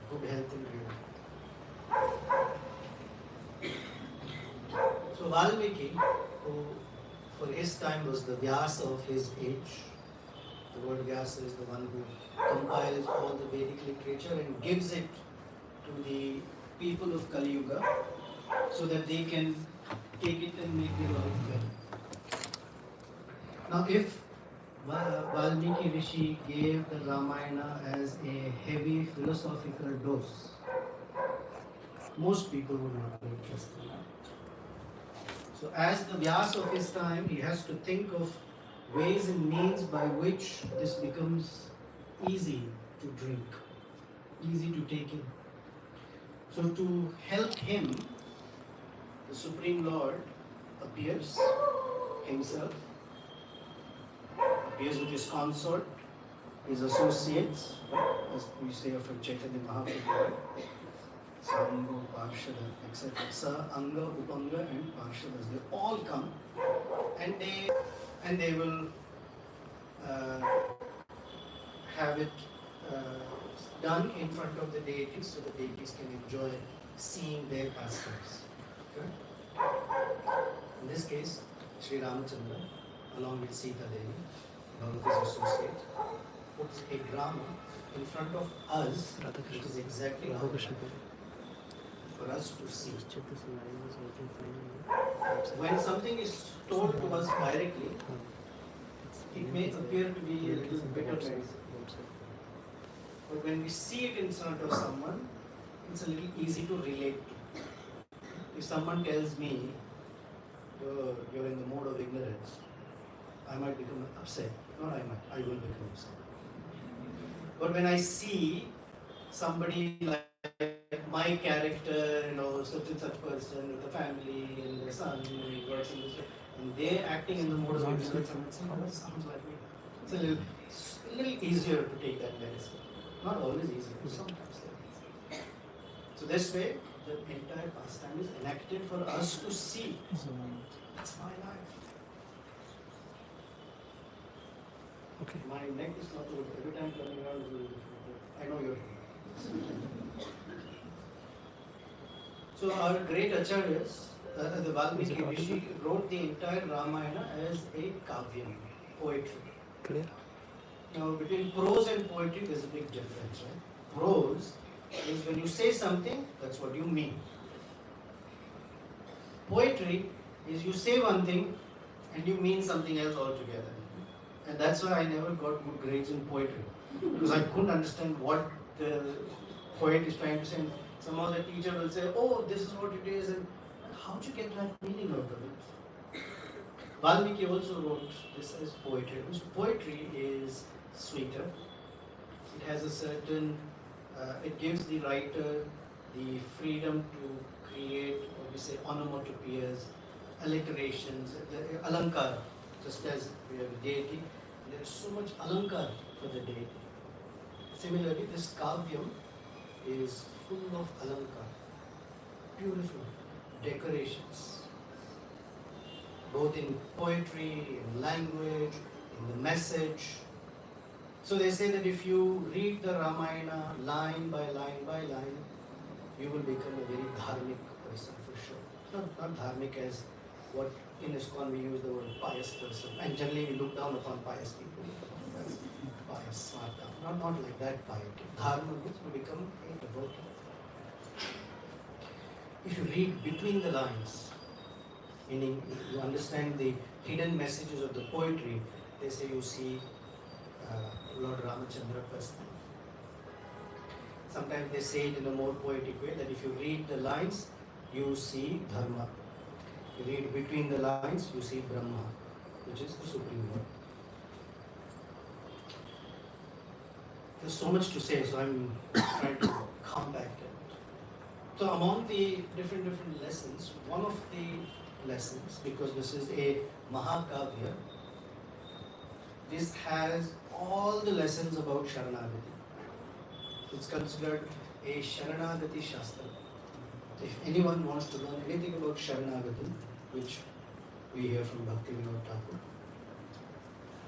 good health and beauty. So Valmiki, who for his time was the Vyasa of his age, the word Vyasa is the one who compiles all the Vedic literature and gives it to the people of Kali Yuga so that they can take it and make their life better. Now, if Valmiki Rishi gave the Ramayana as a heavy philosophical dose, most people would not be interested in that. So, as the Vyasa of his time, he has to think of ways and means by which this becomes easy to drink, easy to take in. So, to help him, the Supreme Lord appears himself, appears with his consort, his associates, as we say of Chaitanya Mahaprabhu, Sanga, Parshada, etc. Sa, Anga, Upanga, and Parshadas. They all come and they will have it done in front of the deities so the deities can enjoy seeing their pastimes. Okay? In this case, Sri Ramachandra, along with Sita Devi, and all of his associates, puts a drama in front of us, which is exactly for us to see. When something is told to us directly, it may appear to be a little bitter, but when we see it in front of someone, it's a little easy to relate to. If someone tells me you're in the mode of ignorance, I might become upset. Not I will become upset. But when I see somebody like my character, such and such person with a family and a son, he works in this way, and they're acting in the mode of ignorance, that sounds like me. It's a little easier to take that medicine. Not always easy, but sometimes easy. So this way, the entire pastime is enacted for us to see. That's my life. Okay. My neck is not good. Every time coming around is a little different. I know you're here. So our great acharyas, the Valmiki Rishi, wrote the entire Ramayana as a kavyam, poetry. Clear? Now between prose and poetry there's a big difference, right? Prose is when you say something, that's what you mean. Poetry is you say one thing and you mean something else altogether. And that's why I never got good grades in poetry. Because I couldn't understand what the poet is trying to say. And somehow the teacher will say, oh, this is what it is, and how'd you get that meaning out of it? Valmiki also wrote this as poetry. So poetry is sweeter. It has a certain, it gives the writer the freedom to create, what we say, onomatopoeias, alliterations, the alankar, just as we have a deity. There is so much alankar for the deity. Similarly, this kavyam is full of alankar, beautiful decorations, both in poetry, in language, in the message. So they say that if you read the Ramayana line by line by line, you will become a very dharmic person for sure. Not dharmic as what in ISKCON we use the word pious person, and generally we look down upon pious people. That's pious, smart down. Not like that piety. Dharma means you become a devotee. If you read between the lines, meaning you understand the hidden messages of the poetry, they say you see Lord Ramachandra personally. Sometimes they say it in a more poetic way that if you read the lines, you see Dharma. You read between the lines, you see Brahma, which is the Supreme Lord. There's so much to say, so I'm trying to compact it. So among the different lessons, one of the lessons, because this is a Mahakavya, this has all the lessons about Sharanagati. It's considered a Sharanagati Shastra. If anyone wants to learn anything about Sharanagati, which we hear from Bhaktivinoda Thakur,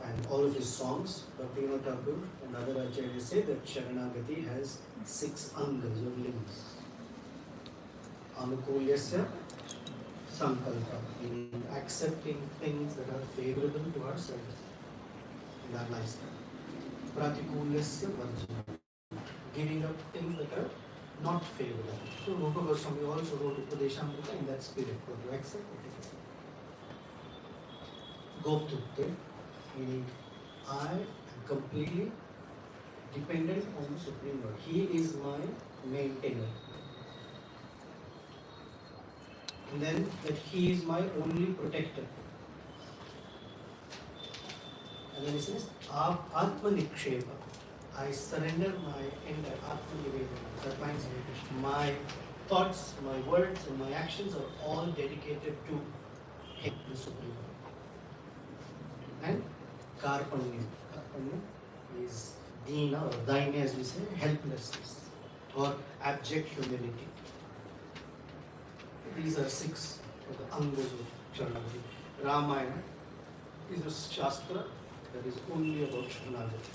and all of his songs. Bhaktivinoda Thakur and other acharyas say that Sharanagati has 6 angas or limbs. Anukulyasya sankalpa, meaning accepting things that are favorable to ourselves in our lifestyle. Pratikulyasya varjana, giving up things that are not favorable. So Rupa Goswami also wrote Upadeshamrita in that spirit, what to accept, what to accept. Goptutte, meaning I am completely dependent on the Supreme Lord. He is my maintainer. And then that He is my only protector. And then he says, Atma Nikshepa. I surrender my entire Atma Nivedana. That means my thoughts, my words, and my actions are all dedicated to Him, the Supreme Lord. And Karpanya. Karpanya is Dina or Daine, as we say, helplessness or abject humility. These are 6 of the Angas of Sharanagati. Ramayana is a Shastra that is only about Sharanagati.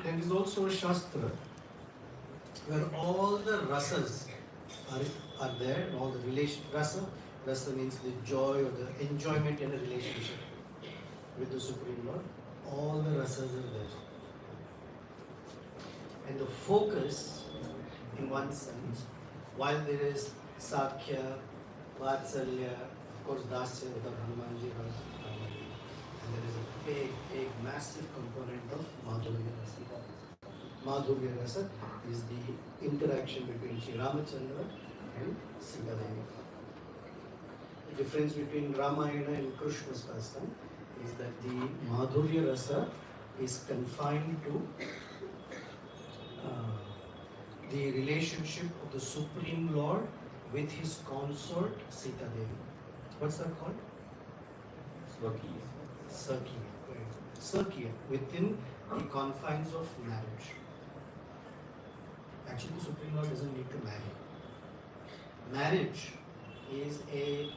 There is also a Shastra where all the rasas are there, and all the relation. Rasa means the joy or the enjoyment in a relationship with the Supreme Lord. All the rasas are there. And the focus, in one sense, while there is Sakhya, Vatsalya, of course Dasya, the Hanumanji, and there is a big, massive component of Madhurya Rasa. Madhurya Rasa is the interaction between Sri Ramachandra and Sita Devi. The difference between Ramayana and Krishna's pastime is that the Madhurya Rasa is confined to the relationship of the Supreme Lord with his consort Sita Devi. What's that called? Sakhya. Sakhya, within the confines of marriage. Actually, the Supreme Lord doesn't need to marry. Marriage is a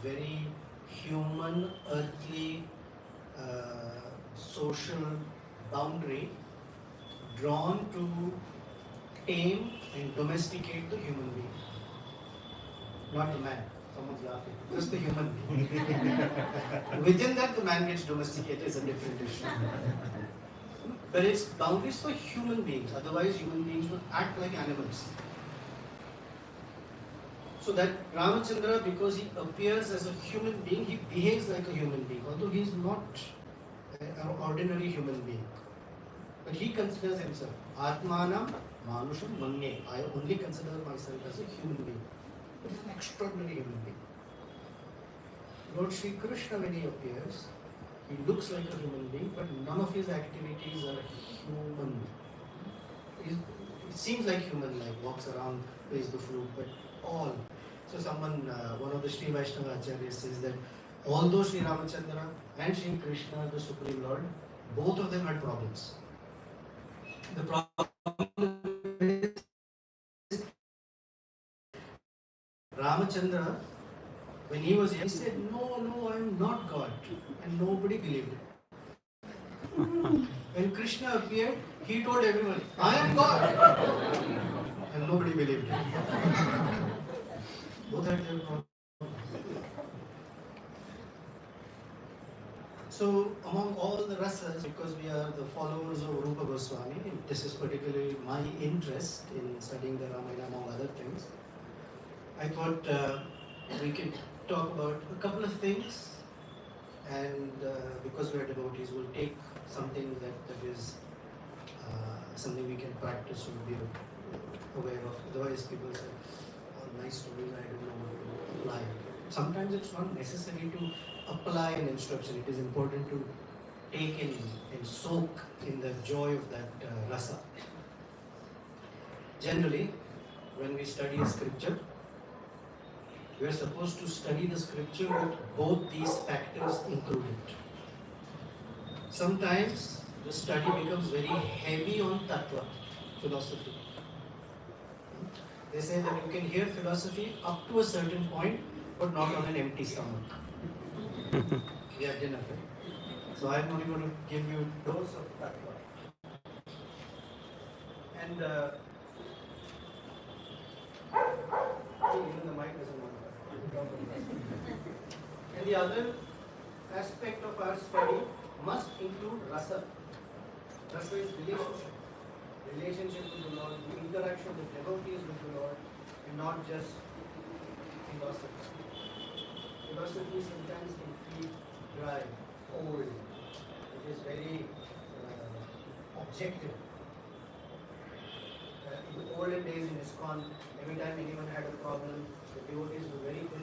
very human, earthly, social boundary drawn to tame and domesticate the human being. Not the man. Someone's laughing. Just the human being. Within that, the man gets domesticated is a different issue. But it's boundaries for human beings. Otherwise, human beings would act like animals. So that Ramachandra, because he appears as a human being, he behaves like a human being, although he is not an ordinary human being. But he considers himself Atmanam Manusham Manye. I only consider myself as a human being. But he's an extraordinary human being. Lord Sri Krishna, when he appears, he looks like a human being, but none of his activities are human. He seems like human, like walks around, plays the flute, but all. So one of the Sri Vaishnava Acharyas says that although Sri Ramachandra and Sri Krishna, the Supreme Lord, both of them had problems. The problem is Ramachandra, when he was young, he said, no, I am not God. And nobody believed it. When Krishna appeared, he told everyone, I am God. And nobody believed it. Both had their problems. So, among all the rasas, because we are the followers of Rupa Goswami, this is particularly my interest in studying the Ramayana among other things, I thought we could talk about a couple of things, and because we are devotees, we'll take something that is something we can practice or be aware of. Otherwise, people say, oh, nice stories, I don't know what to apply. Sometimes it's not necessary to apply an instruction. It is important to take in and soak in the joy of that rasa. Generally, when we study a scripture, we are supposed to study the scripture with both these factors included. Sometimes the study becomes very heavy on tattva, philosophy. They say that you can hear philosophy up to a certain point, but not on an empty stomach. We have dinner, right? So I'm only going to give you dose of tattva. And even the mic doesn't want that. And the other aspect of our study must include rasa. Rasa is relationship. Relationship with the Lord, the interaction with devotees with the Lord, and not just philosophy. Philosophy sometimes can feel dry, old. It is very objective. In the olden days in ISKCON, every time anyone had a problem, the devotees were very quick